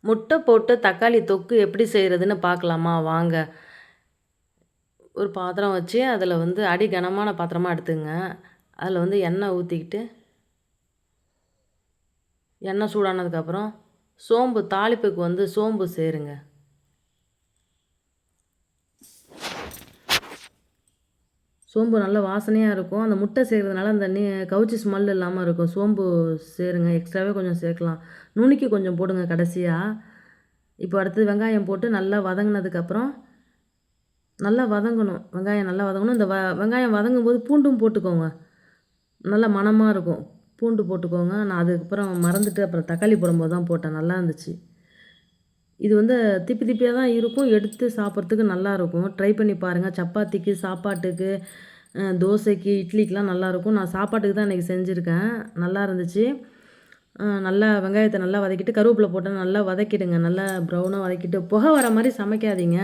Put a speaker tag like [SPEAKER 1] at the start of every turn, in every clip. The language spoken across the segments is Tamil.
[SPEAKER 1] முட்டை போட்டு தக்காளி தொக்கு எப்படி செய்கிறதுன்னு பார்க்கலாமா வாங்க. ஒரு பாத்திரம் வச்சு அதில் வந்து அடி கனமான பாத்திரமா எடுத்துங்க. அதில் வந்து எண்ணெய் ஊற்றிக்கிட்டு எண்ணெய் சூடானதுக்கப்புறம் சோம்பு தாளிப்புக்கு வந்து சோம்பு சேருங்க. சோம்பு நல்ல வாசனையாக இருக்கும். அந்த முட்டை செய்கிறதுனால அந்த கவுச்சி ஸ்மெல் இல்லாமல் இருக்கும். சோம்பு சேருங்க, எக்ஸ்ட்ராவே கொஞ்சம் சேர்க்கலாம். நுணுக்கி கொஞ்சம் போடுங்க கடைசியாக. இப்போ அடுத்தது வெங்காயம் போட்டு நல்லா வதங்கினதுக்கப்புறம் நல்லா வதங்கணும். வெங்காயம் நல்லா வதங்கணும். இந்த வெங்காயம் வதங்கும்போது பூண்டும் போட்டுக்கோங்க. நல்லா மணமாக இருக்கும். பூண்டு போட்டுக்கோங்க. நான் அதுக்கப்புறம் மறந்துட்டு அப்புறம் தக்காளி போடும்போது தான் போட்டேன். நல்லா இருந்துச்சு. இது வந்து திப்பி திப்பியாக தான் இருக்கும். எடுத்து சாப்பிட்றதுக்கு நல்லாயிருக்கும். ட்ரை பண்ணி பாருங்கள். சப்பாத்திக்கு, சாப்பாட்டுக்கு, தோசைக்கு, இட்லிக்கெலாம் நல்லாயிருக்கும். நான் சாப்பாட்டுக்கு தான் இன்றைக்கி செஞ்சுருக்கேன். நல்லா இருந்துச்சு. நல்லா வெங்காயத்தை நல்லா வதக்கிட்டு கருவேப்பிலை போட்டு நல்லா வதக்கிடுங்க. நல்லா ப்ரௌனாக வதக்கிட்டு புகை வர மாதிரி சமைக்காதீங்க.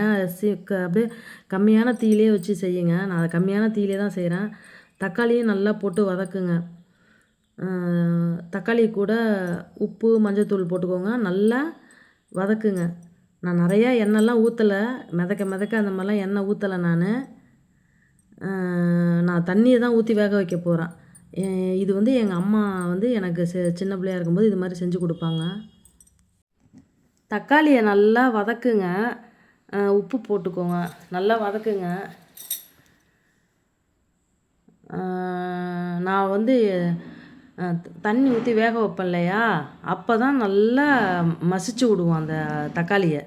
[SPEAKER 1] அப்படியே கம்மியான தீயிலே வச்சு செய்யுங்க. நான் அதை கம்மியான தீயிலே தான் செய்கிறேன். தக்காளியும் நல்லா போட்டு வதக்குங்க. தக்காளி கூட உப்பு, மஞ்சள்தூள் போட்டுக்கோங்க. நல்லா வதக்குங்க. நான் நிறையா எண்ணெய்லாம் ஊற்றலை. மிதக்க அந்த மாதிரிலாம் எண்ணெய் ஊற்றலை நான் தண்ணியை தான் ஊற்றி வேக வைக்க போகிறேன். இது வந்து எங்கள் அம்மா வந்து எனக்கு சின்ன பிள்ளையா இருக்கும்போது இது மாதிரி செஞ்சு கொடுப்பாங்க. தக்காளியை நல்லா வதக்குங்க. உப்பு போட்டுக்கோங்க. நல்லா வதக்குங்க. நான் வந்து தண்ணி ஊற்றி வேக வைப்பேன் இல்லையா, அப்போ தான் நல்லா மசிச்சு விடுவோம் அந்த தக்காளியை.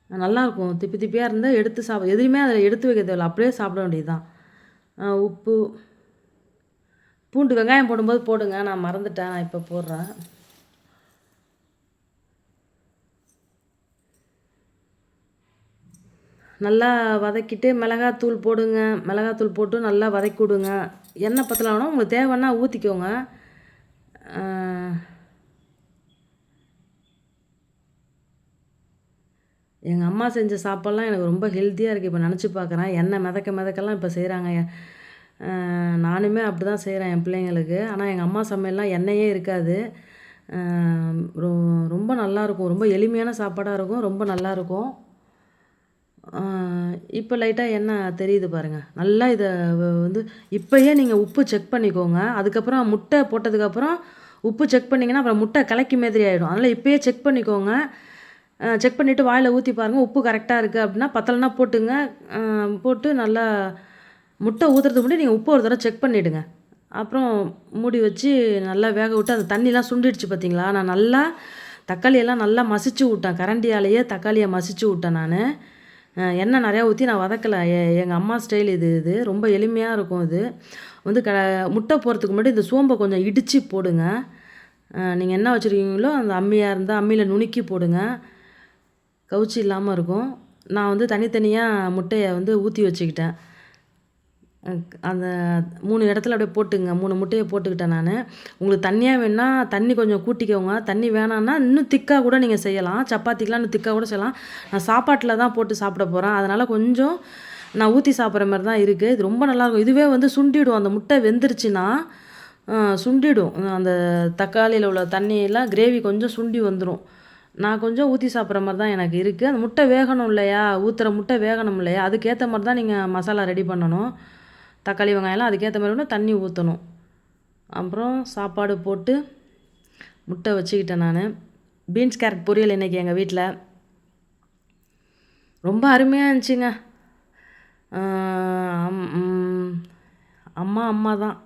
[SPEAKER 1] நல்லாயிருக்கும். திப்பி திப்பியாக இருந்தால் எடுத்து எதுவுமே அதில் எடுத்து வைக்க தேவையில்ல, அப்படியே சாப்பிட வேண்டியது தான். உப்பு, பூண்டு, வெங்காயம் போடும்போது போடுங்க. நான் மறந்துட்டேன். நான் இப்போ போடுறேன். நல்லா வதக்கிட்டு மிளகாத்தூள் போடுங்க. மிளகாத்தூள் போட்டு நல்லா வதக்கி விடுங்க. எண்ணெய் பத்தலைன்னா உங்களுக்கு தேவைன்னா ஊற்றிக்கோங்க. எங்கள் அம்மா செஞ்ச சாப்பாடெலாம் எனக்கு ரொம்ப ஹெல்த்தியாக இருக்குது. இப்போ நினச்சி பார்க்குறேன். எண்ணெய் மிதக்கெல்லாம் இப்போ செய்கிறாங்க. நானுமே அப்படி தான் செய்கிறேன் என் பிள்ளைங்களுக்கு. ஆனால் எங்கள் அம்மா சமையல்லாம் எண்ணெயே இருக்காது. ரொம்ப நல்லாயிருக்கும். ரொம்ப எளிமையான சாப்பாடாக இருக்கும். ரொம்ப நல்லாயிருக்கும். இப்போ லைட்டாக எண்ணெய் தெரியுது பாருங்கள். நல்லா இதை வந்து இப்போயே நீங்கள் உப்பு செக் பண்ணிக்கோங்க. அதுக்கப்புறம் முட்டை போட்டதுக்கப்புறம் உப்பு செக் பண்ணிங்கன்னா அப்புறம் முட்டை கலக்கி மாதிரி ஆகிடும். அதனால் இப்போயே செக் பண்ணிக்கோங்க. செக் பண்ணிவிட்டு வாயில் ஊற்றி பாருங்கள். உப்பு கரெக்டாக இருக்குது அப்படின்னா, பத்தலைன்னா போட்டுங்க. போட்டு நல்லா முட்டை ஊற்றுறதுக்கு முன்னாடி நீங்கள் உப்பு ஒரு தடவை செக் பண்ணிவிடுங்க. அப்புறம் மூடி வச்சு நல்லா வேக விட்டு அந்த தண்ணிலாம் சுண்டிடுச்சு பார்த்தீங்களா. நான் நல்லா தக்காளியெல்லாம் நல்லா மசிச்சு விட்டேன். கரண்டியாலேயே தக்காளியை மசிச்சு விட்டேன் நான். எண்ணெய் நிறையா ஊற்றி நான் வதக்கலை. எங்கள் அம்மா ஸ்டைல் இது ரொம்ப எளிமையாக இருக்கும். இது வந்து முட்டை போடுறதுக்கு முன்னாடி இந்த சோம்பை கொஞ்சம் இடித்து போடுங்க. நீங்கள் என்ன வச்சுருக்கீங்களோ அந்த அம்மியாக இருந்தால் அம்மியில் நுணுக்கி போடுங்க. கவுச்சி இல்லாமல் இருக்கும். நான் வந்து தனித்தனியாக முட்டையை வந்து ஊற்றி வச்சுக்கிட்டேன். அந்த 3 இடத்துல அப்படியே போட்டுங்க. 3 முட்டையை போட்டுக்கிட்டேன் நான். உங்களுக்கு தண்ணியாக வேணுன்னா தண்ணி கொஞ்சம் கூட்டிக்கோங்க. தண்ணி வேணான்னா இன்னும் திக்காக கூட நீங்கள் செய்யலாம். சப்பாத்திக்கெலாம் இன்னும் திக்காக கூட செய்யலாம். நான் சாப்பாட்டில் தான் போட்டு சாப்பிட போகிறேன். அதனால் கொஞ்சம் நான் ஊற்றி சாப்பிட்ற மாதிரி தான் இருக்குது. இது ரொம்ப நல்லாயிருக்கும். இதுவே வந்து சுண்டிடும். அந்த முட்டை வெந்துருச்சுன்னா சுண்டிடும். அந்த தக்காளியில் உள்ள தண்ணியெல்லாம் கிரேவி கொஞ்சம் சுண்டி வந்துடும். நான் கொஞ்சம் ஊற்றி சாப்பிட்ற மாதிரி தான் எனக்கு இருக்குது. அந்த முட்டை வேகணும் இல்லையா, ஊற்றுற முட்டை வேகணும் இல்லையா, அதுக்கேற்ற மாதிரி தான் நீங்கள் மசாலா ரெடி பண்ணணும். தக்காளி வெங்காயம்லாம் அதுக்கேற்ற மாதிரி ஒன்று தண்ணி ஊற்றணும். அப்புறம் சாப்பாடு போட்டு முட்டை வச்சுக்கிட்டேன் நான். பீன்ஸ் கேரட் பொரியல் இன்றைக்கி எங்கள் வீட்டில் ரொம்ப அருமையாக இருந்துச்சுங்க. அம்மா தான்